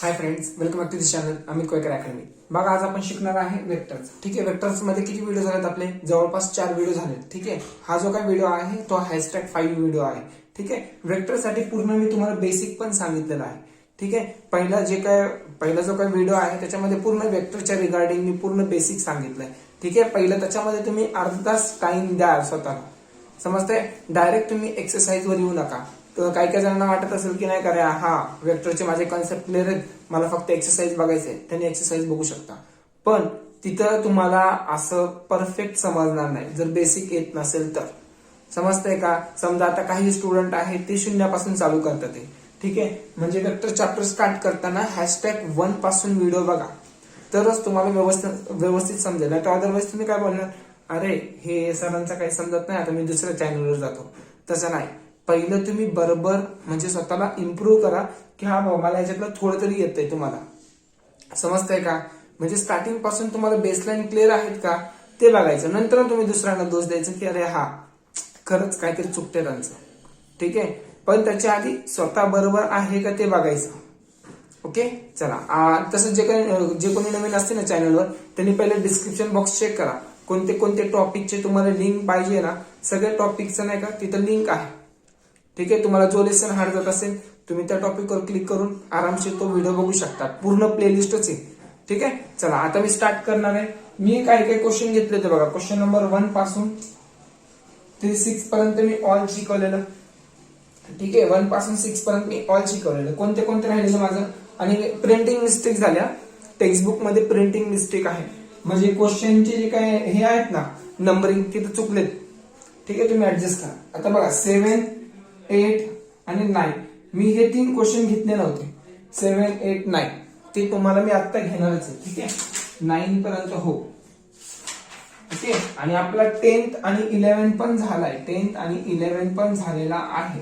High friends, welcome back to this channel Amit Koykar Academy. बघा, आज आपण शिकणार आहे वेक्टर्स. ठीक आहे, वेक्टर्स मध्ये किती व्हिडिओ झालेत आपले? जवळपास 4 व्हिडिओ झालेत. ठीक आहे, हा जो काही व्हिडिओ आहे तो हॅशटॅग 5 व्हिडिओ आहे. ठीक आहे, वेक्टर साठी पूर्ण मी तुम्हाला बेसिक पण सांगितलेलं आहे. ठीक आहे, पहिला जो काही व्हिडिओ आहे त्याच्यामध्ये पूर्ण वेक्टरच्या रिगार्डिंग मी पूर्ण बेसिक सांगितलंय. ठीक आहे, पहिलं त्याच्यामध्ये तुम्ही अर्धा तास टाइम द्या स्वतःला. समजतंय? डायरेक्ट तुम्ही एक्सरसाइज वर येऊ नका. तर काही काही जणांना वाटत असेल की नाही करा, हा वेक्टरचे माझे कॉन्सेप्ट क्लिअर आहेत, मला फक्त एक्सरसाइज बघायचंय, त्यांनी एक्सरसाइज बघू शकता. पण तिथं तुम्हाला असं परफेक्ट समजणार नाही जर बेसिक येत नसेल तर. समजतंय का? समजा आता काही स्टुडंट आहेत ते शून्यापासून चालू करतात ते. ठीक आहे, म्हणजे वेक्टर चॅप्टर स्टार्ट करताना हॅशटॅग 1 पासून व्हिडिओ बघा, तरच तुम्हाला व्यवस्थित समजेल. नाही तर अदरवाईज तुम्ही काय बोलणार, अरे हे सरांचं काही समजत नाही, आता मी दुसऱ्या चॅनलवर जातो. तसं नाही, पहिलं तुम्ही बरोबर म्हणजे स्वतःला इम्प्रूव्ह करा की हा बाबा मला याच्यातलं थोडं तरी येतंय. तुम्हाला समजतंय का? म्हणजे स्टार्टिंग पासून तुम्हाला बेसलाईन क्लिअर आहेत का ते बघायचं. नंतर तुम्ही दुसऱ्यांना दोष द्यायचं की अरे हा खरंच काहीतरी चुकतंय त्यांचं. ठीक आहे, पण त्याच्या आधी स्वतः बरोबर आहे का ते बघायचं. ओके, चला. तसं जे कोणी नवीन असते ना चॅनलवर, त्यांनी पहिले डिस्क्रिप्शन बॉक्स चेक करा. कोणते कोणते टॉपिकचे तुम्हाला लिंक पाहिजे ना, सगळ्या टॉपिकचं नाही का तिथं लिंक आहे. ठीक आहे, तुम्हाला जो लेसन हार्ड जात असेल तुम्ही त्या टॉपिकवर क्लिक करून आरामशीर तो व्हिडिओ बघू शकता. पूर्ण प्लेलिस्टच आहे. ठीक आहे, चला आता मी स्टार्ट करणार आहे. मी काही काही क्वेश्चन घेतले होते बघा. क्वेश्चन नंबर 1 पासून ते 6 पर्यंत मी ऑल शिकवलेलं. ठीक आहे, 1 पासून 6 पर्यंत मी ऑल शिकवलेलं. कोणते कोणते राहिलेलं माझं, आणि प्रिंटिंग मिस्टेक झाल्या. टेक्स्टबुक मध्ये प्रिंटिंग मिस्टेक आहे, म्हणजे क्वेश्चनचे जे काय हे आहेत ना नंबरिंग तिथे चुकलेत. ठीक आहे, तुम्ही ऍडजस्ट करा. आता बघा 7, 8 आणि 9 मी हे 3 क्वेश्चन घेतले नव्हते. 7, 8, 9 ते तुम्हाला मी आता घेणारच आहे. ठीक आहे, 9 पर्यंत हो. ओके, आणि आपला 10th आणि 11 पण झालाय. 10th आणि 11 पण झालेला आहे.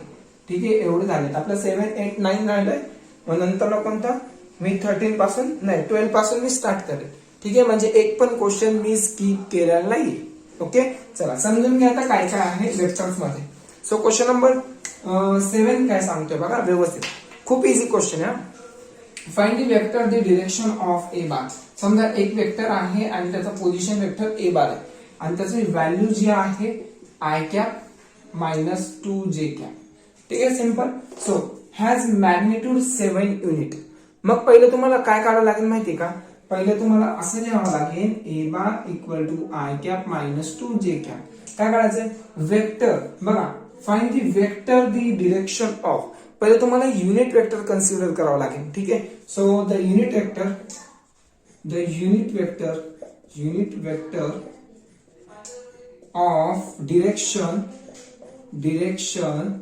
ठीक आहे, एवढे झालेत. आपलं 7, 8, 9 राहिलंय. मग नंतर कोणता मी 13 पासून नाही 12 पासून मी स्टार्ट करेल. ठीक आहे, म्हणजे एक पण क्वेश्चन मी स्किप केलेला नाही. ओके, चला समजून घ्या आता काय काय आहे वेक्टर्स मध्ये. सो क्वेश्चन नंबर 7 काय सांगतोय बघा व्यवस्थित. खूप इझी क्वेश्चन आहे. Find the vector the direction of A bar. समजा एक वेक्टर आहे आणि त्याचा पोझिशन वेक्टर ए बार आहे आणि त्याची व्हॅल्यू जी आहे I cap minus 2 J cap. ठीक आहे, simple. So has magnitude 7 unit. मग पहिलं तुम्हाला काय काढावं लागेल माहितीये का? पहिलं तुम्हाला असं लिहावं लागेल A bar equal to I cap minus 2 J cap. काय काढायचंय? वेक्टर. बघा, find the vector the direction of. पहिले तुम्हाला युनिट वेक्टर कन्सिडर करावं लागेल. ठीक आहे, so the unit vector of direction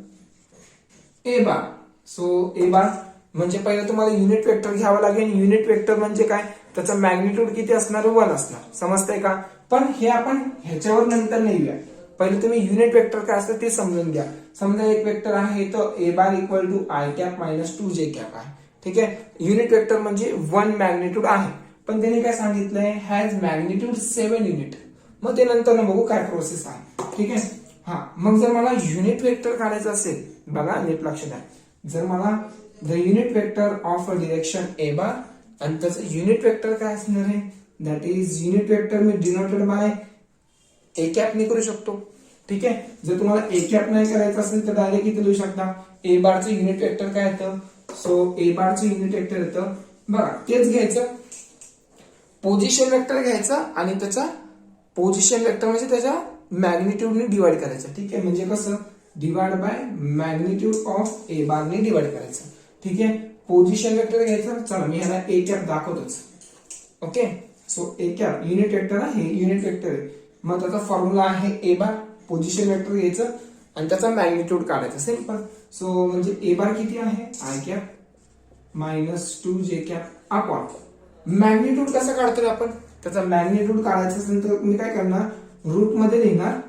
A bar. So A bar म्हणजे पहिले तुम्हाला युनिट वेक्टर घ्यावं लागेल. युनिट वेक्टर म्हणजे काय? त्याचा मॅग्निट्यूड किती असणार? 1 असणार. समजतंय का? पण हे आपण ह्याच्यावर नंतर नाही येऊया. पहिले तुम्ही युनिट वेक्टर काय असतं ते समजून घ्या. समजा एक वेक्टर आहे तो A bar equal to I cap minus 2 J cap आहे. ठीक आहे, युनिट वेक्टर म्हणजे 1 मॅग्निट्यूड आहे, पण त्याने काय सांगितलंय? Has magnitude 7 unit. मग ते नंतर बघू काय प्रोसेस आहे. ठीक आहे, हा. मग जर मला युनिट वेक्टर काढायचं असेल, बघा नीट लक्ष द्या. जर मला the unit vector of a direction A bar आणि त्याचं युनिट वेक्टर काय असणार आहे? दॅट इज युनिट वेक्टर मी डिनोटेड बाय ए कॅप ने करू शकतो. ठीक आहे, जर तुम्हाला ए कॅप नाही करायचं असेल तर डायरेक्ट इथे लिहू शकता ए बारचं युनिट वेक्टर काय येतं. सो ए बारचं युनिट वेक्टर येतं बघा, तेच घ्यायचं. पोझिशन वेक्टर घ्यायचं आणि त्याचा पोझिशन वेक्टर म्हणजे त्याच्या मॅग्निट्यूडने डिवाइड करायचं. ठीक आहे, म्हणजे कसं? Divide by magnitude of A बार ने डिवाइड करायचं. ठीक आहे, पोझिशन वेक्टर घ्यायचं. चला मी ह्याला ए कॅप दाखवतोच. Okay, so A cap unit vector आहे, हे युनिट वेक्टर आहे. मग त्याचा फॉर्म्युला आहे ए बार. पोझिशन वेक्टर घ्यायचं आणि त्याचा मॅग्निट्यूड काढायचं. सिंपल. सो म्हणजे ए बार किती आहे? I cap minus 2 J cap upon magnitude. कसं काढतोय आपण? त्याचा मॅग्निट्यूड काढायचं असेल तर मी काय करणार? रूट मध्ये लिहिणार.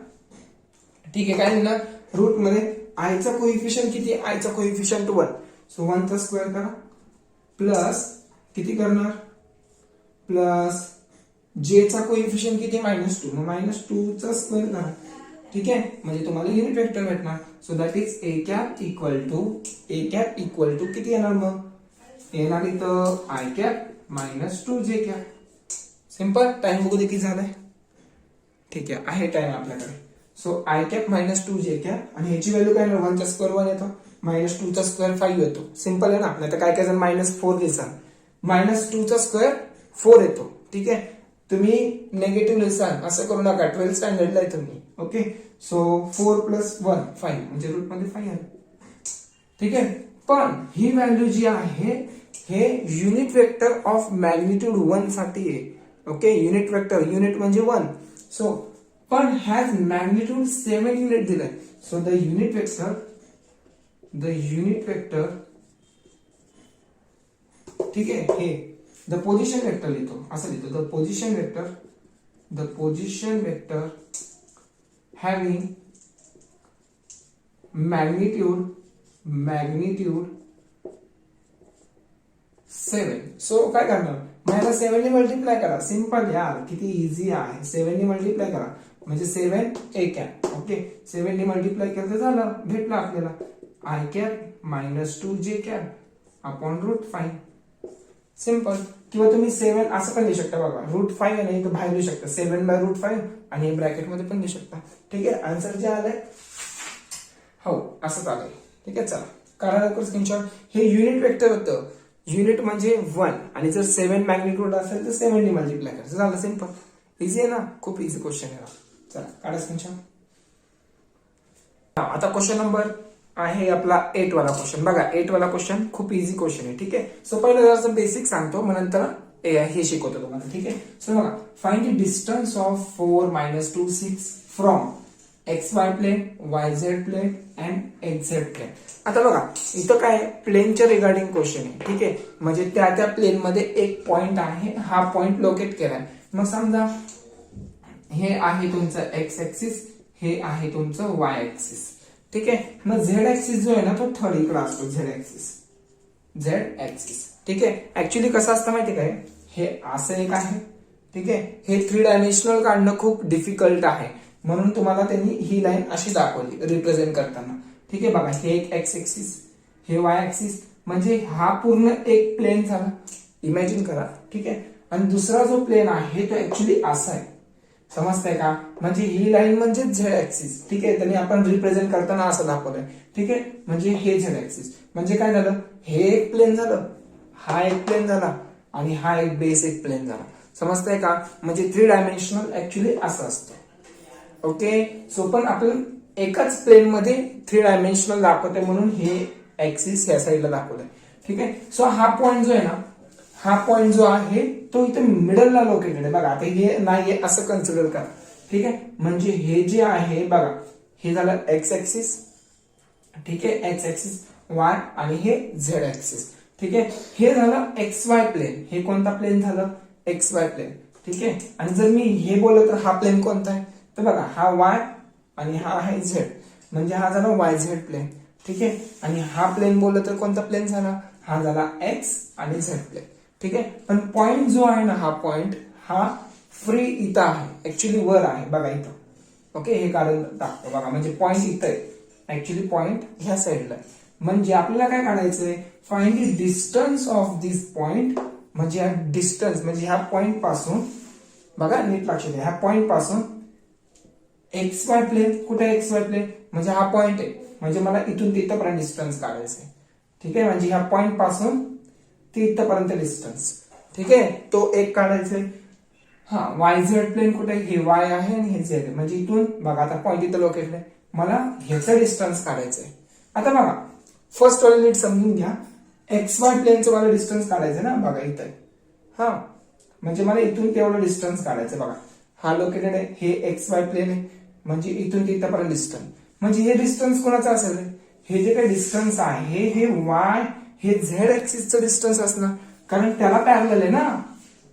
ठीक आहे, काय लिहिणार? रूट मध्ये आयचा कोइफिशियंट किती? आयचा कोइफिशियंट 1. सो 1 चा स्क्वेअर करा प्लस किती करणार? प्लस जे चा कोइफिशियंट किती? -2. मग -2 चा स्क्वेअर करा. ठीक आहे, म्हणजे तुम्हाला युनिट वेक्टर भेटणार. So that is A cap equal to किती येणार? मग येणार इथं I cap minus 2j cap. Simple. Time बघू दे किती झालाय. ठीक आहे टाइम आपल्याकडे. So I cap minus 2j cap आणि ह्याची व्हॅल्यू काय 1 चा स्क्वेअर 1 येतो, मायनस 2 चा स्क्वेअर 5 येतो. सिंपल आहे ना. नाही तर काय काय जण -4 लिहिसाल. -2 चा स्क्वेअर 4 येतो. ठीक आहे. तुम्ही नेगेटिव्ह लिहिसाल असं करू नका. 12th स्टँडर्डला आहे तुम्ही. ओके. सो 4 प्लस 1 5 म्हणजे रूट मध्ये 5 आहे. ठीक आहे. पण ही व्हॅल्यू जी आहे हे युनिट वेक्टर ऑफ मॅग्निट्यूड 1 साठी आहे. ओके. युनिट वेक्टर, युनिट म्हणजे 1. सो पण हॅज मॅग्निट्यूड 7 युनिट दिलाय. सो द युनिट वेक्टर ठीक आहे हे द पोझिशन वेक्टर लिहितो, असं लिहितो. The position vector having magnitude 7. So काय करणार, मला 7 ने मल्टिप्लाय करा. सिंपल यार, किती इझी आहे. 7 ने मल्टिप्लाय करा म्हणजे 7 a कॅप. ओके. 7 ने मल्टिप्लाय केलं तर झालं, भेटलं आपल्याला I cap minus 2j cap upon root 5. Simple. किंवा तुम्ही 7 असं पण लिहू शकता बघा. रूट 5 आहे ना, बाहेर लिहू शकता 7/√5 आणि ब्रॅकेट मध्ये पण लिहू शकता. ठीक आहे. आन्सर जे आलंय हो असंच आलंय. ठीक आहे. चला करा लवकर स्क्रीनशॉट. हे युनिट वेक्टर होतं. युनिट म्हणजे 1 आणि जर 7 मॅग्निट्यूड असेल तर 7 ने मल्टिप्लाय करायचं. झालं. सिंपल. इझी आहे ना. खूप इझी क्वेश्चन आहे. चला काढा स्क्रीनशॉट. आता क्वेश्चन नंबर आहे आपला 8 वाला क्वेश्चन. बघा 8 वाला क्वेश्चन खूप इझी क्वेश्चन आहे. ठीक आहे. सो पहिलं जरासं बेसिक सांगतो, मग नंतर हे शिकवतो तुम्हाला. ठीक आहे. सो बघा, find the distance of 4 - 2 6 from XY plane, YZ plane and XZ plane. आता बघा इथं काय प्लेनच्या रिगार्डिंग क्वेश्चन आहे. ठीक आहे. म्हणजे त्या प्लेन मध्ये एक पॉइंट आहे, हा पॉइंट लोकेट केलाय. मग समजा हे आहे तुमचं एक्स ऍक्सिस, हे आहे तुमचं वाय ऍक्सिस. ठीक आहे. मग झेड ऍक्सिस जो आहे ना तो थर्ड इकडे असतो. Z axis. ठीक आहे. ऍक्च्युली कसं असतं माहिती काय, हे असं एक आहे. ठीक आहे. हे 3 डायमेन्शनल काढणं खूप डिफिकल्ट आहे, म्हणून तुम्हाला त्यांनी ही लाईन अशी दाखवली रिप्रेझेंट करताना. ठीक आहे. बघा हे एक एक्स ऍक्सिस, हे वाय ऍक्सिस, म्हणजे हा पूर्ण एक प्लेन झाला. इमॅजिन करा. ठीक आहे. आणि दुसरा जो प्लेन आहे तो ऍक्च्युली असा आहे. समजतंय का. म्हणजे ही लाईन म्हणजे झेड ऍक्सिस. ठीक आहे. त्यांनी आपण रिप्रेझेंट करताना असं दाखवलंय. ठीक आहे. म्हणजे हे झेड ऍक्सिस. म्हणजे काय झालं, हे एक प्लेन झालं, हा एक प्लेन झाला आणि हा एक बेस एक प्लेन झाला. समजतंय का. म्हणजे 3 डायमेन्शनल ऍक्च्युली असं असतं. ओके. सो पण आपण एकाच प्लेन मध्ये 3 डायमेन्शनल दाखवतोय म्हणून हे ऍक्सिस या साईडला दाखवलंय. ठीक आहे. सो हा पॉइंट जो आहे ना, हा पॉइंट जो आहे तो इथे मिडलला लोकेटेड आहे. बघा आता हे नाहीये असं कन्सिडर करा. ठीक आहे. म्हणजे हे जे आहे बघा, हे झालं एक्स ऍक्सिस. ठीक आहे. एक्स ऍक्सिस वाय आणि हे झेड ऍक्सिस. ठीक आहे. हे झालं एक्स वाय प्लेन. हे कोणता प्लेन झालं, एक्स वाय प्लेन. ठीक आहे. आणि जर मी हे बोललो तर हा प्लेन कोणता आहे, तर बघा हा वाय आणि हा आहे झेड, म्हणजे हा झाला वाय झेड प्लेन. ठीक आहे. आणि हा प्लेन बोललो तर कोणता प्लेन झाला, हा झाला एक्स आणि झेड प्लेन. ठीक आहे. पण पॉइंट जो आहे ना, हा पॉइंट हा फ्री इथं आहे, ऍक्च्युली वर आहे बघा इथं. ओके. हे काढून टाकतो बघा, म्हणजे पॉइंट इथं आहे, ऍक्च्युली पॉइंट ह्या साईडला आहे. म्हणजे आपल्याला काय काढायचंय, find the distance of this point. म्हणजे हा डिस्टन्स म्हणजे ह्या पॉइंट पासून बघा नीट लक्षात द्या, ह्या पॉइंट पासून एक्स वाय प्लेन. कुठे एक्स वाय प्लेन, म्हणजे हा पॉइंट आहे, म्हणजे मला इथून तिथपर्यंत डिस्टन्स काढायचंय. ठीक आहे. म्हणजे ह्या पॉइंट पासून ते इथपर्यंत डिस्टन्स. ठीक आहे. तो एक काढायचंय. हा वाय झेड प्लेन कुठे, हे वाय आहे आणि हे झेड आहे, म्हणजे इथून बघा आता पॉइंट इथं लोकेटेड आहे, मला ह्याचं डिस्टन्स काढायचंय. आता बघा फर्स्ट वाला नीट समजून घ्या. एक्स वाय प्लेनचं मला डिस्टन्स काढायचं ना, बघा इथं. हा म्हणजे मला इथून तेवढं डिस्टन्स काढायचं. बघा हा लोकेटेड आहे, हे एक्स वाय प्लेन आहे, म्हणजे इथून तिथपर्यंत डिस्टन्स. म्हणजे हे डिस्टन्स कोणाचं असेल, हे जे काही डिस्टन्स आहे हे वाय हे झेड ऍक्सिसचं डिस्टन्स असणार, कारण त्याला पॅरलल आहे ना.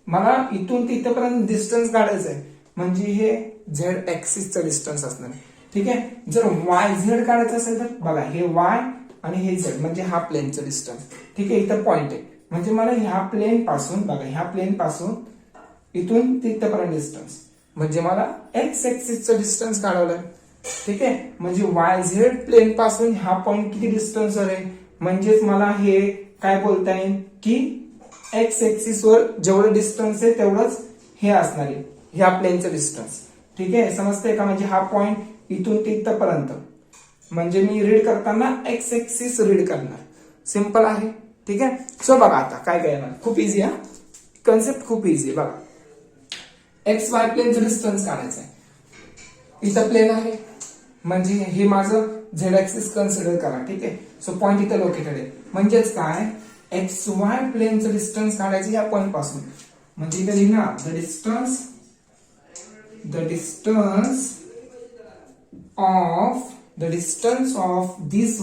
मला इथून तिथपर्यंत डिस्टन्स काढायचं आहे, म्हणजे हे झेड ऍक्सिसचं डिस्टन्स असणार. ठीक आहे. जर वाय झेड काढायचं असेल तर बघा हे वाय आणि हे झेड, म्हणजे हा प्लेनचं डिस्टन्स. ठीक आहे. इथं पॉइंट आहे, म्हणजे मला ह्या प्लेन पासून बघा, ह्या प्लेन पासून इथून तिथपर्यंत डिस्टन्स, म्हणजे मला एक्स ऍक्सिसचं डिस्टन्स काढवलंय. ठीक आहे. म्हणजे वाय झेड प्लेन पासून ह्या पॉइंट किती डिस्टन्सवर आहे, म्हणजेच मला हे काय बोलता येईल की एक्स एक्सिस वर जेवढं डिस्टन्स आहे तेवढंच हे असणार आहे, ह्या प्लेनचं डिस्टन्स. ठीक आहे, समजतंय का? म्हणजे हा पॉइंट इथून ते इथपर्यंत, म्हणजे मी रीड करताना एक्स एक्सिस रीड करणार. सिंपल आहे. ठीक आहे. सो बघा आता काय काय येणार, खूप इझी हा कन्सेप्ट, खूप इझी. बघा एक्स वाय प्लेनचं डिस्टन्स काढायचं आहे. इथं प्लेन आहे म्हणजे हे माझं झेड ऍक्सिस कन्सिडर करा. ठीक आहे. सो पॉइंट इथं लोकेटेड आहे, म्हणजेच काय एक्स वाय प्लेनचं डिस्टन्स काढायचं या पॉइंट पासून. म्हणजे इथे लिहिणार the distance of this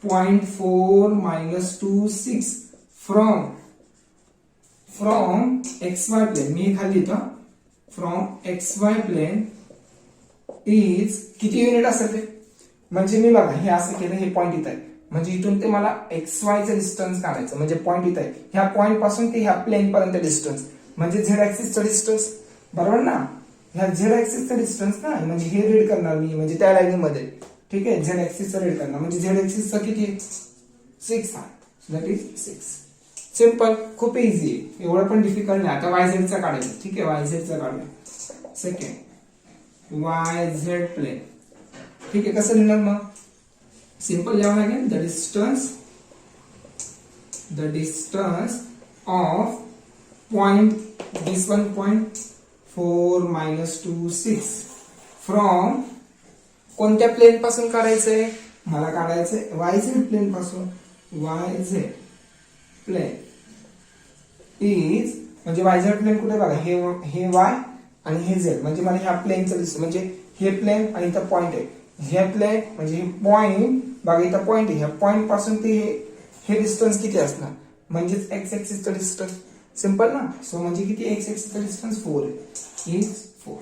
one 0.4 - 26 from X Y plane. मी खाली येतं from X Y plane is किती युनिट असेल ते, म्हणजे मी बघा हे असं केलं, हे पॉइंट इथं आहे, म्हणजे इथून ते मला एक्स वायचं डिस्टन्स काढायचं. म्हणजे पॉइंट इथं आहे, ह्या पॉइंट पासून ते ह्या प्लेन पर्यंत डिस्टन्स म्हणजे झेड ऍक्सिसचं डिस्टन्स. बरोबर ना? ह्या झेड ऍक्सिसचं डिस्टन्स ना, म्हणजे हे रीड करणार मी, म्हणजे त्या लाईन मध्ये. ठीक आहे, झेड ऍक्सिसचं रीड करणार, म्हणजे झेड ऍक्सिसचा किती 6 आहे, दॅट इज 6. सिंपल, खूप इझी आहे, एवढं पण डिफिकल्ट नाही. आता वायझेडचा काढायचं. ठीक आहे, वायझेडचा काढूया. Second Y Z plane. ठीक आहे, कसं लिहिणार मग? सिंपल लिहावं लागेल the distance of point this one 0.4 - 26 from कोणत्या प्लेन पासून काढायचंय? मला काढायचंय वाय झेड प्लेन पासून. वाय झेड प्लेन इज म्हणजे वाय झेड प्लेन कुठे बघा, हे वाय आणि हे झेड, म्हणजे मला ह्या प्लेनचं डिस्टन्स, म्हणजे हे प्लेन आणि इथं पॉइंट आहे, हे प्लेन म्हणजे हे पॉइंट बघा, इथं पॉइंट आहे, ह्या पॉइंट पासून ते हे डिस्टन्स किती असणार, म्हणजेच एक्स एक्सिसचं डिस्टन्स. सिंपल ना? सो म्हणजे किती एक्स एक्सिसचं डिस्टन्स 4 आहे, इज 4.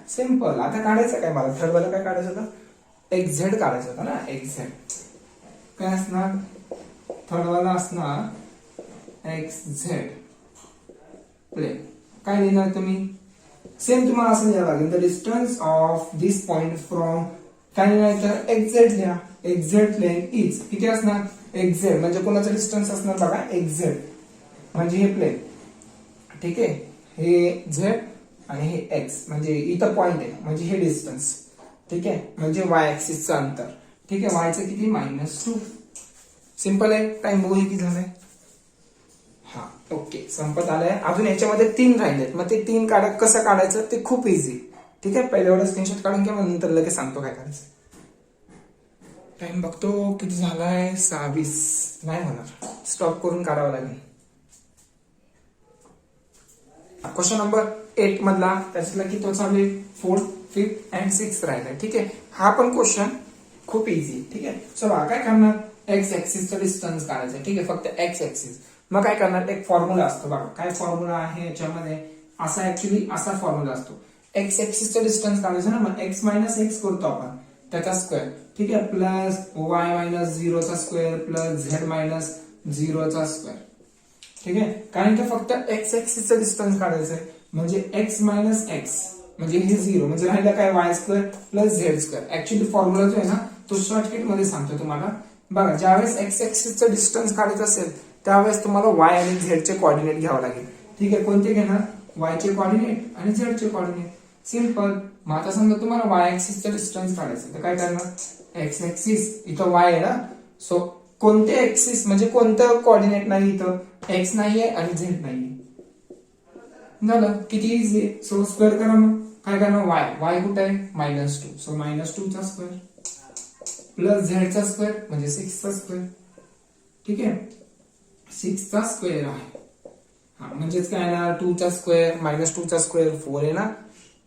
सिंपल. आता काढायचं काय मला, थर्ड वाला काय काढायचं होतं, एक्स झेड काढायचं होतं ना. एक्स झेड काय असणार, थर्ड वाला असणार एक्स झेड प्लेन. काय लिहिणार तुम्ही? सेम तुम्हाला असं लिहावं लागेल the distance of this point from काय लिहायचं, एक्स झेड लिहा. एक्स झेड प्लेन इज किती असणार, एक्स झेड म्हणजे कोणाचं डिस्टन्स असणार बघा, एक्स झेड म्हणजे हे प्लेन. ठीक आहे, हे झेड आणि हे एक्स म्हणजे इथं पॉइंट आहे, म्हणजे हे डिस्टन्स. ठीक आहे, म्हणजे वाय ऍक्सिसचं अंतर. ठीक आहे, वायचं किती -2. सिंपल आहे. टाइम बघू किती झालाय. हा ओके, संपत आलाय. अजून याच्यामध्ये 3 राहिलेत, मग ते 3 कसं काढायचं ते खूप इझी. ठीक आहे, पहिले एवढं स्क्रीनशॉट काढून घ्या, मग नंतर लगेच सांगतो काय करायचं. टाइम बघतो किती झालाय, 26. नाही होणार, स्टॉप करून काढावं लागेल. क्वेश्चन नंबर 8 मधला त्याच्यातला किती चालू आहे, 4th, 5th and 6th राहिलाय. ठीक आहे, हा पण क्वेश्चन खूप इझी. ठीक आहे, चला काय करणार, एक्स ऍक्सिसचं डिस्टन्स काढायचं. ठीक आहे, फक्त एक्स ऍक्सिस. मग काय करणार, एक फॉर्म्युला असतो बघा. काय फॉर्म्युला आहे याच्यामध्ये, असा ऍक्च्युली असा फॉर्म्युला असतो. एक्स ऍक्सिसचं डिस्टन्स काढायचं ना, मग एक्स मायनस एक्स करतो आपण, त्याचा स्क्वेअर. ठीक आहे, प्लस वाय मायनस 0चा स्क्वेअर प्लस झेड मायनस 0चा स्क्वेअर. ठीक आहे, कारण की फक्त एक्स ऍक्सिसचं डिस्टन्स काढायचं आहे, म्हणजे एक्स मायनस एक्स म्हणजे हे 0, म्हणजे राहिलं काय Y square plus Z square. Actually formula जो आहे ना तो शॉर्टकट मध्ये सांगतो तुम्हाला. बघा, ज्यावेळेस एक्स ऍक्सिसचं डिस्टन्स काढायचं असेल त्यावेळेस तुम्हाला वाय आणि झेडचे कोऑर्डिनेट घ्यावं लागेल. ठीक आहे, कोणते घेणार, वायचे कोऑर्डिनेट आणि झेडचे कोऑर्डिनेट. सिंपल. मग आता समजा तुम्हाला वाय ऍक्सिसचं डिस्टन्स काढायचं, तर काय करणार, एक्स ऍक्सिस इथं वाय आहे ना, सो कोणते ऍक्सिस म्हणजे कोणतं कोऑर्डिनेट नाही इथं, एक्स नाहीये आणि झेड नाहीये. झालं, किती इझी आहे. सो स्क्वेअर करा. मग काय करणार, वाय कुठे आहे -2, सो -2चा स्क्वेअर प्लस झेडचा स्क्वेअर म्हणजे 6चा स्क्वेअर. ठीक आहे, 6चा स्क्वेअर आहे. हा म्हणजेच काय येणार, 2चा स्क्वेअर -2चा स्क्वेअर 4 येणार,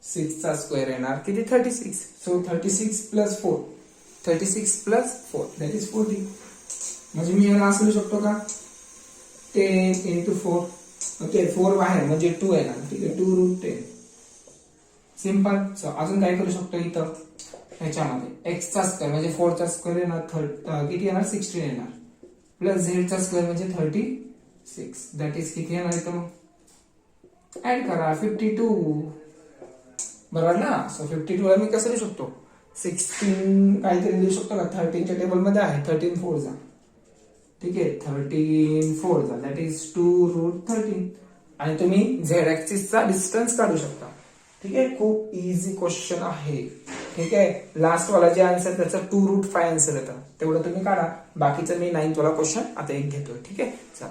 6चा स्क्वेअर येणार किती 36. So 36 plus 4 36 plus 4 that is 40. म्हणजे मी याला असं लिहू शकतो का, 10 × 4. ओके, 4 बाहेर म्हणजे 2 येणार. ठीक आहे, 2√10. सिंपल. सो अजून काय करू शकतो इथं ह्याच्यामध्ये, एक्सचा स्क्वेअर म्हणजे 4चा स्क्वेअर येणार, किती येणार 16 येणार, प्लस झेडचा स्क्वेअर म्हणजे 36 दॅट इज किती येणार इथं, मग ऍड करा 52. बरोबर ना. सो 52 ला मी कसं लिहू शकतो, 16 काहीतरी लिहू शकतो का, 13च्या टेबल मध्ये आहे, 13 4 जा. ठीक आहे 13 4 दॅट इज 2√13 आणि तुम्ही झेड ऍक्सिसचा डिस्टन्स काढू शकता. ठीक आहे, खूप इझी क्वेश्चन आहे. ठीक आहे, लास्ट वाला जे आन्सर त्याचा 2√5 आन्सर येतं, तेवढं तुम्ही काढा. बाकीचं मी 9th वाला क्वेश्चन आता एक घेतोय. ठीक आहे, चला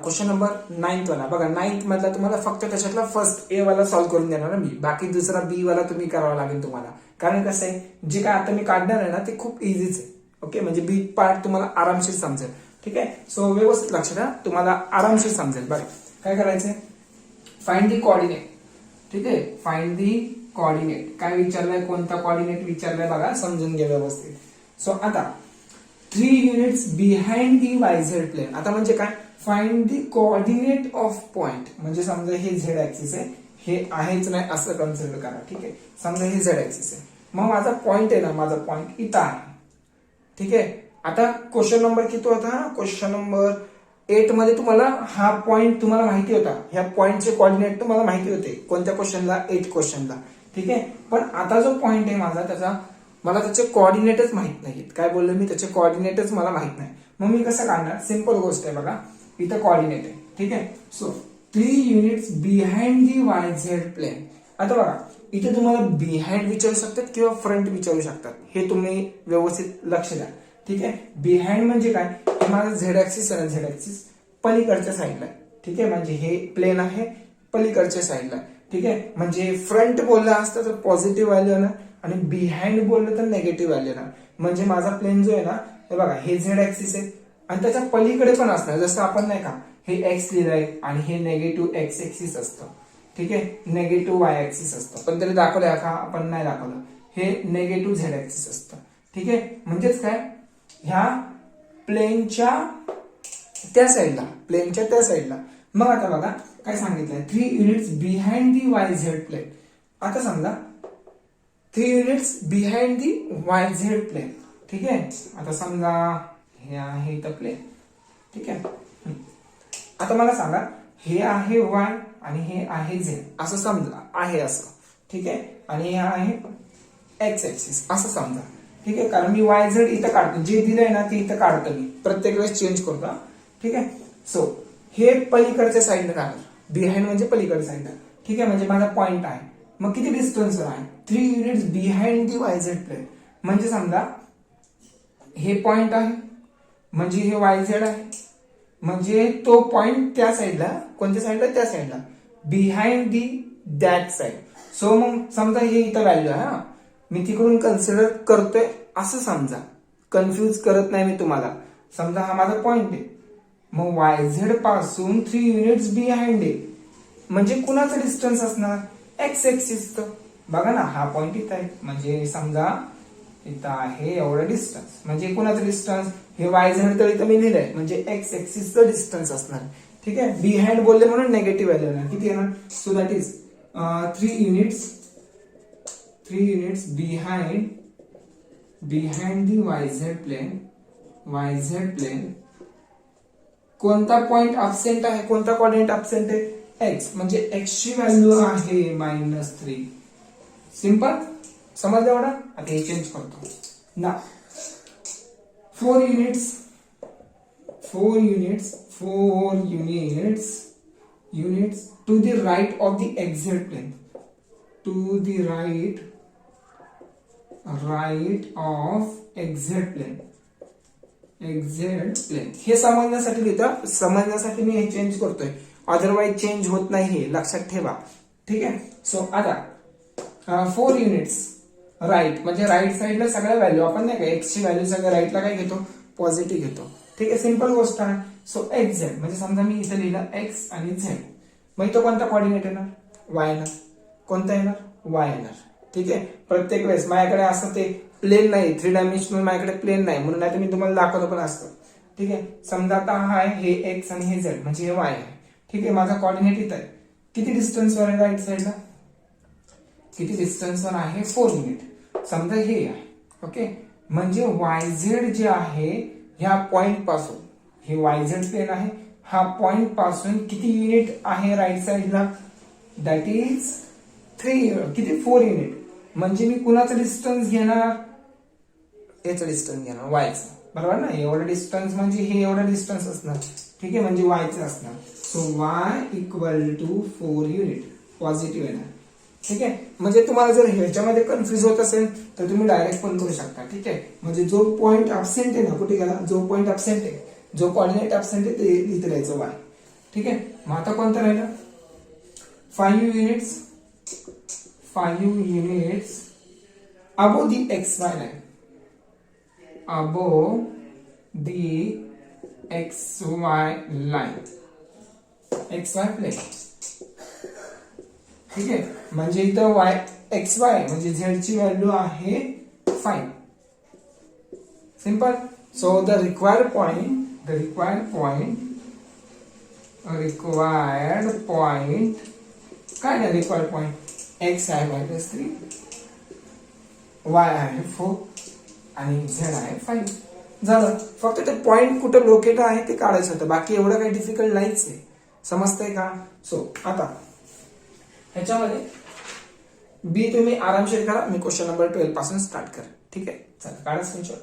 क्वेश्चन नंबर 9th वाला बघा. 9th मधला तुम्हाला फक्त त्याच्यातला फर्स्ट ए वाला सॉल्व्ह करून देणार मी, बाकी दुसरा बी वाला तुम्ही करावा लागेल तुम्हाला. कारण कसं आहे, जे काय आता मी काढणार आहे ना ते खूप इझीच आहे. ओके, म्हणजे बी पार्ट तुम्हाला आरामशीर समजेल. ठीक आहे, सो व्यवस्थित लक्ष द्या, तुम्हाला आरामशीर समजेल. बघा काय करायचंय, फाइंड दी कोऑर्डिनेट. ठीक आहे, फाइंड दी कोऑर्डिनेट. काय विचारलंय, कोणता कोऑर्डिनेट विचारलाय बघा, समजून घ्या व्यवस्थित. सो आता 3 units behind the YZ plane. आता म्हणजे काय, find the coordinate of point. म्हणजे समजा हे झेड ऍक्सिस आहे, हे आहेच नाही असं कन्सिडर करा. ठीक आहे, समजा हे झेड ऍक्सिस आहे, मग माझा पॉइंट आहे ना, माझा पॉइंट इथं आहे. ठीक आहे, आता क्वेश्चन नंबर किती होता, क्वेश्चन नंबर 8 मध्ये तुम्हाला हा पॉइंट तुम्हाला माहिती होता, ह्या पॉइंटचे कोऑर्डिनेट तुम्हाला माहिती होते. कोणत्या क्वेश्चनला, 8 क्वेश्चनला. ठीक आहे, पण आता जो पॉइंट आहे माझा, त्याचा मला त्याचे कोऑर्डिनेटच माहित नाहीत. काय बोललो मी, त्याचे कोऑर्डिनेटच मला माहित नाही. मग मी कसं काढणार, सिंपल गोष्ट आहे बघा, इथं कोऑर्डिनेट आहे. ठीक आहे, so 3 units behind the YZ plane. आता बघा इथे तुम्हाला बिहाइंड विचारू शकतात किंवा फ्रंट विचारू शकतात, हे तुम्ही व्यवस्थित लक्ष द्या. ठीक आहे, बिहाइंड म्हणजे काय, हे माझं झेड ऍक्सिस आहे ना, झेड ऍक्सिस पलीकडच्या साईडला आहे. ठीक आहे, म्हणजे हे प्लेन आहे पलीकडच्या साईडला. ठीक आहे, म्हणजे फ्रंट बोललं असतं तर पॉझिटिव्ह व्हॅल्यू येणार आणि बिहाइंड बोललं तर नेगेटिव्ह व्हॅल्यू येणार. म्हणजे माझा प्लेन जो आहे ना, हे बघा हे झेड ऍक्सिस आहे आणि त्याच्या पलीकडे पण असणार. जसं आपण नाही का हे एक्स लिहिलंय आणि हे नेगेटिव्ह एक्स ऍक्सिस असतं. ठीक आहे, नेगेटिव्ह वाय ऍक्सिस असतं, पण तरी दाखवलंय का, आपण नाही दाखवलं. हे नेगेटिव्ह झेड ऍक्सिस असतं. ठीक आहे, म्हणजेच काय, ह्या प्लेनच्या त्या साईडला, प्लेनच्या त्या साईडला. मग आता बघा काय सांगितलंय, 3 units behind the YZ plane. आता समजा 3 units behind the YZ plane. ठीक आहे, आता समजा हे आहे इथं प्लेन. ठीक आहे, आता मला सांगा, हे आहे Y आणि हे आहे Z असं समजा आहे असं. ठीक आहे, आणि हे आहे X ऍक्सिस असं समजा. ठीक आहे, कारण मी YZ इथं काढतो, जे दिलंय ना ते इथं काढतो मी, प्रत्येक वेळेस चेंज करतो. ठीक आहे, सो हे पलीकडच्या साईडला राहणार, बिहाइंड म्हणजे पलीकडच्या साईडला. ठीक आहे, म्हणजे माझा पॉइंट आहे. मग किती डिस्टन्स आहे, 3 units behind the YZ plane. म्हणजे समजा हे पॉइंट आहे, म्हणजे हे YZ आहे, म्हणजे तो पॉइंट त्या साईडला, कोणत्या साईडला, त्या साईडला, behind the that side. So मग समजा हे इथं व्हॅल्यू आहे, मी तिकडून कन्सिडर करतोय असं समजा, कन्फ्युज करत नाही मी तुम्हाला. समजा हा माझा पॉइंट आहे, मग YZ पासून 3 युनिट्स बिहाइंड आहे, म्हणजे कुणाचं डिस्टन्स असणार, एक्स ऍक्सिसचं. बघा ना, हा पॉइंट इथं आहे, म्हणजे समजा इथं आहे एवढं डिस्टन्स, म्हणजे कुणाचं डिस्टन्स, हे YZ तर इथं मी लिहिलंय, म्हणजे एक्स ऍक्सिसचं डिस्टन्स असणार. ठीक आहे, बिहाइंड बोलले म्हणून नेगेटिव्ह व्हॅल्यू येणार. किती येणार, so that is 3 units behind the YZ plane. कोणता पॉइंट अब्सेंट आहे, कोणता कोऑर्डिनेट अब्सेंट आहे, एक्स, म्हणजे एक्स ची व्हॅल्यू आहे -3. सिंपल, समजलं एवढं. आता हे चेंज करतो ना, 4 units to the right of the exact plane, to the right of exact plane. हे समजण्यासाठी लिहितं, समजण्यासाठी मी हे चेंज करतोय, अदरवाइज चेंज होत नाही, हे लक्षात ठेवा. ठीक आहे, सो आता 4 युनिट्स राईट, म्हणजे राईट साईडला सगळ्या व्हॅल्यू आपण नाही का, एक्स ची व्हॅल्यू सगळ्या राईटला काय घेतो, पॉझिटिव्ह घेतो. ठीक आहे, सिंपल गोष्ट आहे. सो एक्झॅक्ट म्हणजे समजा मी इथं लिहिलं एक्स आणि झेड, मग इथं कोणता कोऑर्डिनेट येणार, वाय येणार. कोणता येणार, वाय येणार. ठीक आहे, प्रत्येक वेळेस माझ्याकडे असं ते प्लेन नाही, 3 डायमेन्शनल माझ्याकडे प्लेन नाही, म्हणून नाही मी तुम्हाला दाखवलं पण असतं. ठीक आहे, समजा आता हा आहे, हे एक्स आणि हे झेड, म्हणजे हे वाय आहे. ठीक आहे, माझा कोऑर्डिनेट इथं आहे, किती डिस्टन्सवर आहे राईट साईडला, किती डिस्टन्सवर आहे, 4 युनिट. समजा हे आहे. ओके, म्हणजे YZ जे आहे ह्या पॉइंट पासून, हे YZ प्लेन आहे, हा पॉइंट पासून किती युनिट आहे राईट साईडला, दॅट इज 3, किती 4 युनिट. म्हणजे मी कुणाचं डिस्टन्स घेणार, याचं डिस्टन्स घेणार, वायचं. बरोबर ना, एवढं डिस्टन्स म्हणजे हे एवढं डिस्टन्स असणार, ठीक आहे, म्हणजे वायचं असणार. So y equal to 4 unit positive येणार. ठीक आहे, म्हणजे तुम्हाला जर ह्याच्यामध्ये कन्फ्युज होत असेल तर तुम्ही डायरेक्ट पण करू शकता. ठीक आहे, म्हणजे जो पॉईंट अब्सेंट आहे ना, कुठे गेला, जो पॉईंट अब्सेंट आहे, जो कॉर्डिनेट अब्सेंट आहे ते इथे द्यायचं y. ठीक आहे, मग आता कोणतं राहिलं, 5 units above the XY line, above the XY line, XY plane. ठीक आहे, म्हणजे इथं XY म्हणजे Z ची व्हॅल्यू आहे 5. Simple. So the required point काय ना, रिक्वायर्ड पॉइंट X आहे -3, Y आहे 4 आणि Z आहे 5. झालं. फक्त ते पॉइंट कुठं लोकेट आहे ते काढायचं होतं, बाकी एवढं काही डिफिकल्ट नाहीच आहे. समजतंय का? सो आता ह्याच्यामध्ये बी तुम्ही आरामशीर करा, मी क्वेश्चन नंबर 12 पासून स्टार्ट कर. ठीक आहे, चला काढा स्क्रीनशॉट.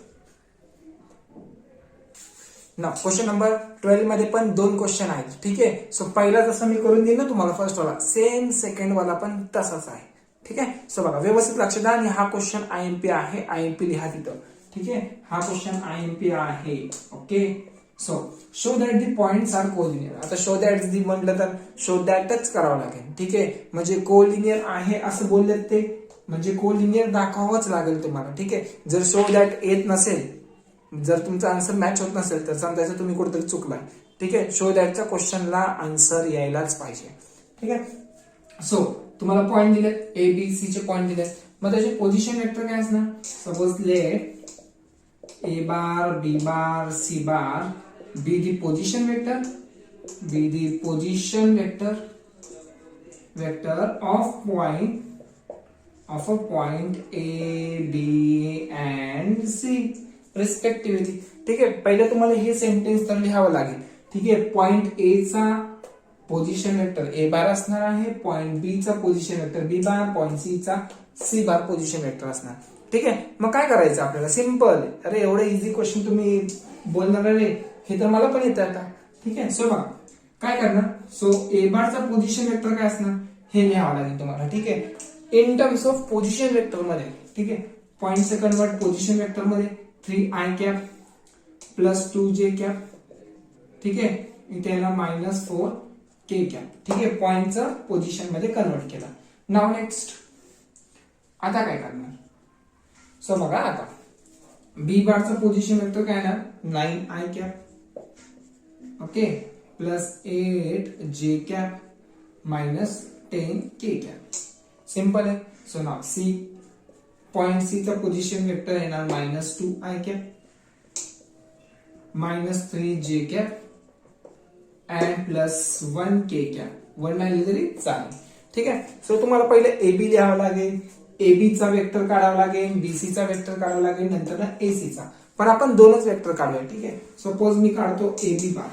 ना क्वेश्चन नंबर 12 मध्ये पण 2 क्वेश्चन आहेत. ठीक आहे, सो पहिला जसं मी करून देईन ना तुम्हाला फर्स्ट वाला, सेम सेकंड वाला पण तसाच आहे. ठीक आहे, सो बघा व्यवस्थित लक्ष द्या. आणि हा क्वेश्चन IMP आहे, IMP लिहा तिथं. ठीक आहे, हा क्वेश्चन IMP आहे. Okay, so show that the points are collinear. आता शो दॅट दी म्हटलं तर शो दॅटच करावं लागेल. ठीक आहे, म्हणजे कोलिनियर आहे असं बोललेत ते, म्हणजे कोलिनियर दाखवावंच लागेल तुम्हाला. ठीक आहे, जर शो दॅट येत नसेल, जर तुमचा आन्सर मॅच होत नसेल तर समजायचं तुम्ही कुठेतरी चुकलाय. ठीक आहे, शो दॅटच्या क्वेश्चनला आन्सर यायलाच पाहिजे. ठीक आहे, सो तुम्हाला पॉइंट दिलेत, ABC चे पॉइंट दिलेत. मग त्याचे पोझिशन वेक्टर काय असणार, suppose let A bar, B bar, C bar be the position vector of a point A, B and C respectively. ठीक आहे, पहिले तुम्हाला हे सेंटेन्स तर लिहावं लागेल. ठीक आहे, पॉइंट A चा पोझिशन वेक्टर A बार असणार आहे, पॉइंट B चा पोझिशन वेक्टर B बार, पॉइंट C चा C बार पोझिशन वेक्टर असणार. ठीक आहे, मग काय करायचं आपल्याला, सिंपल. अरे एवढे इझी क्वेश्चन तुम्ही बोलणार रे, हे तर मला पण येतं आता. ठीक आहे, सो बघा काय करणार, सो A बारचा पोझिशन वेक्टर काय असणार हे लिहावं लागेल तुम्हाला. ठीक आहे, in terms of position vector मध्ये. ठीक आहे, पॉइंट से कन्वर्ट पोझिशन वेक्टर मध्ये 3i cap plus 2j cap. ठीक आहे, इथे ना -4k कॅप. ठीक आहे, पॉइंटचं पोझिशन मध्ये कन्वर्ट केला. नाव नेक्स्ट आता काय करणार, सो बघा आता बी बारचं पोझिशन वेक्टर काय ना 9i cap, okay, plus 8j cap -10k cap. Simple आहे. सो नाव सी, पॉइंट सी चा पोझिशन वेक्टर आहे ना -2i cap -3j cap and plus 1k cap. 1 नाही तरी चालेल. ठीक आहे, सो तुम्हाला पहिले AB लिहावं लागेल, AB चा वेक्टर काढावा लागेल, BC चा वेक्टर काढावा लागेल, नंतर ना AC चा. पण आपण दोनच वेक्टर काढूया. ठीक आहे, सपोज मी काढतो AB बार.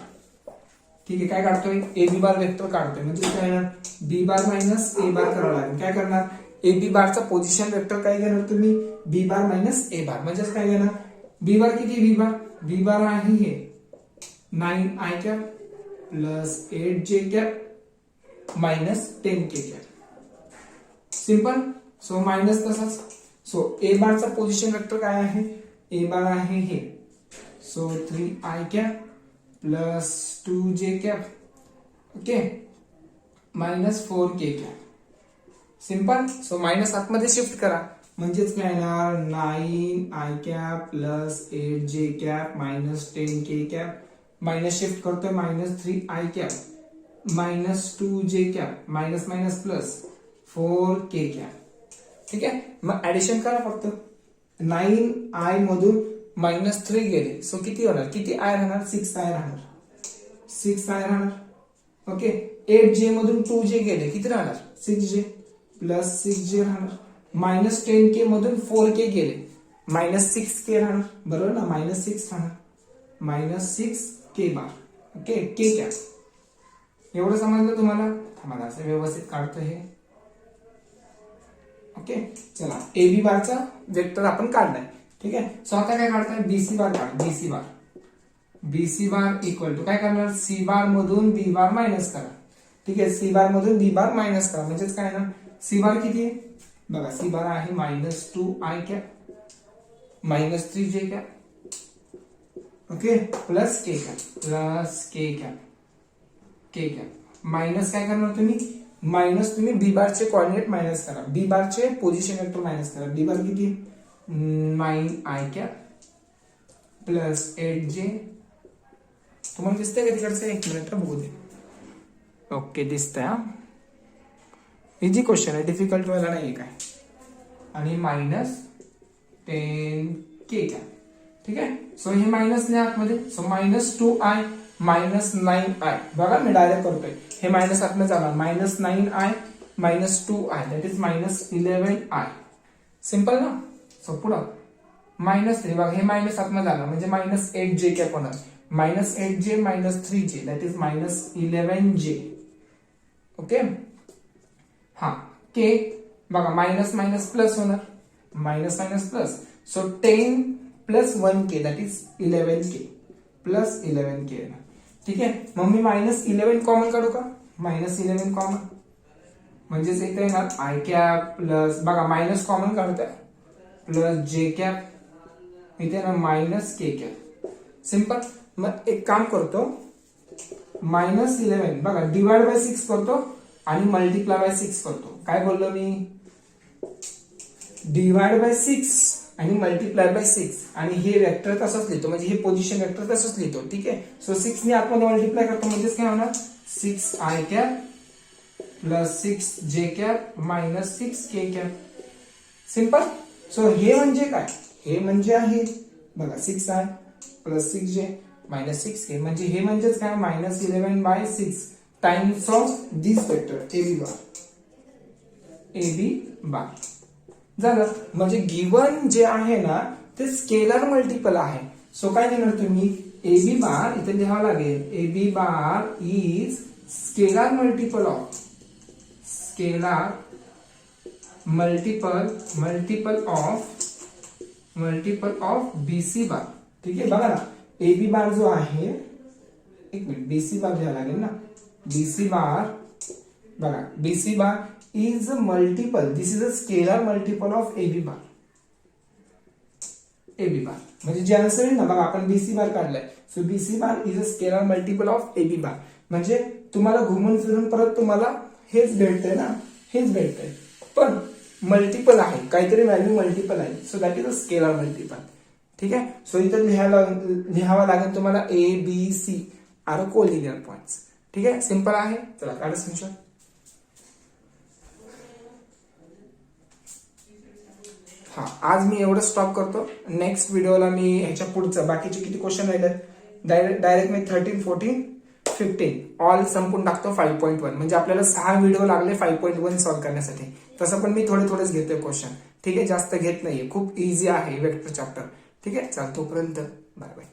ठीक आहे, काय काढतोय, AB बार वेक्टर काढतोय, म्हणजे काय ना B बार मायनस A बार करावं लागेल. काय करणार, AB बारचा पोझिशन वेक्टर काय घेणार तुम्ही, B बार मायनस A बार. म्हणजेच काय घेणार, B बार किती, B बार आहे हे 9i cap plus 8j cap -10k cap. Simple. So minus तसाच. सो A बारचा पोझिशन वेक्टर काय आहे, A बार आहे हे, so 3i cap plus 2j cap, okay, -4k cap. Simple. So minus आतमध्ये शिफ्ट करा, म्हणजेच काय येणार 9i cap plus 8j cap -10k cap. Minus shift करतोय, -3i cap -2j cap minus plus 4k cap. ठीक आहे, मग ऍडिशन करा फक्त. 9i मधून -3 गेले, सो किती होणार, किती i राहणार, 6i राहणार, 6i राहणार. ओके, 8j मधून 2j गेले, किती राहणार, 6j प्लस 6j राहणार. -10k मधून 4k गेले, -6k राहणार. बरोबर ना, -6 राहणार, -6k बार. Okay, k cap. एवढं समजलं तुम्हाला. मला असं व्यवस्थित काढतो हे. ओके, चला AB बारचा वेक्टर आपण काढलाय. ठीक आहे. सो आता काय काढताय, बीसी बार काढ. बीसी बार इक्वल टू काय करणार, सी बार मधून बी बार मायनस करा. ठीक आहे, सी बार मधून बी बार मायनस करा म्हणजेच काय ना, सी बार किती आहे बघा, सी बार आहे -2i cap -3j cap, okay, plus के कॅप मायनस काय करणार तुम्ही, मायनस तुम्ही बी बारचे कोऑर्डिनेट मायनस करा, बी बारचे पोझिशन वेक्टर मायनस करा. बी बार किती 9i कॅप प्लस 8j. तुम्हाला दिसतंय का तिकडचं, एक मिनिट बघू दे. ओके दिसतंय हा, इझी क्वेश्चन आहे, डिफिकल्ट व्हायला नाही काय. आणि -10k कॅप. ठीक आहे. सो हे मायनस नाही आतमध्ये, सो -2i -9i. बघा मी डायरेक्ट करतोय, हे मायनस आतमध्ये जाणार, -9i -2i that is -11i. Simple ना. सो पुढं -3 बघा, हे मायनस आतमध्ये जाणार म्हणजे -8j कॅप होणार, -8j -3j that is -11j. Okay. हा के बघा, मायनस मायनस प्लस होणार, minus minus plus. So 10 plus 1k that is 11k plus 11k. ठीक आहे. मग मी -11 कॉमन काढू का, -11 कॉमन म्हणजेच इथे येणार आय कॅप प्लस बघा मायनस कॉमन काढताय प्लस जे कॅप, इथे ना -k कॅप. सिंपल. मग एक काम करतो, -11 बघा डिवाइड बाय 6 करतो आणि मल्टिप्लाय बाय 6 करतो. काय बोललो मी, डिवाइड बाय 6 आणि मल्टिप्लाय बाय 6 आणि हे वेक्टर तसंच लिहितो, म्हणजे हे पोझिशन वेक्टर तसंच लिहितो. ठीक आहे. सो 6 ने आतमध्ये मल्टिप्लाय करतो म्हणजेच काय होणार, 6i cap plus 6j cap -6k cap. Simple. So हे म्हणजे काय, हे म्हणजे आहे बघा 6i प्लस 6j -6k, म्हणजे हे म्हणजेच काय -11/6 times of this vector AB बार झालं. म्हणजे गिवन जे आहे ना ते स्केलर मल्टिपल आहे. सो काय देणार तुम्ही, AB बार इथे लिहावं लागेल, AB bar is scalar multiple of BC बार. ठीक आहे. बघा ना, AB बार जो आहे, एक मिनिट, BC बार लिहावं लागेल ना, BC बार बघा, BC bar is multiple, this is a scalar multiple of AB बार. म्हणजे जे आन्सर आहे ना बघा, आपण BC बार काढलाय. So BC bar is a scalar multiple of AB बार. म्हणजे तुम्हाला घुमून फिरून परत तुम्हाला हेच भेटतंय ना, हेच भेटतंय, पण मल्टिपल आहे, काहीतरी व्हॅल्यू मल्टिपल आहे. So that is a scalar multiple. ठीक आहे. सो इथे लिहावं लागेल तुम्हाला ABC आर कोलिनियर पॉइंट्स. ठीक आहे. सिंपल आहे. चला काढा स्क्रीनशॉट. हा, आज मी एवढं स्टॉप करतो. नेक्स्ट व्हिडिओला मी ह्याच्या पुढचं बाकीचे किती क्वेश्चन राहिले डायरेक्ट मी 13, 14, 15 ऑल संपून टाकतो 5.1. म्हणजे आपल्याला 6 व्हिडिओ लागले 5.1 सॉल्व्ह करण्यासाठी. तसं पण मी थोडेच घेतोय क्वेश्चन. ठीक आहे. जास्त घेत नाहीये, खूप इझी आहे वेक्टर चॅप्टर. ठीक आहे. चल तोपर्यंत बाय बाय.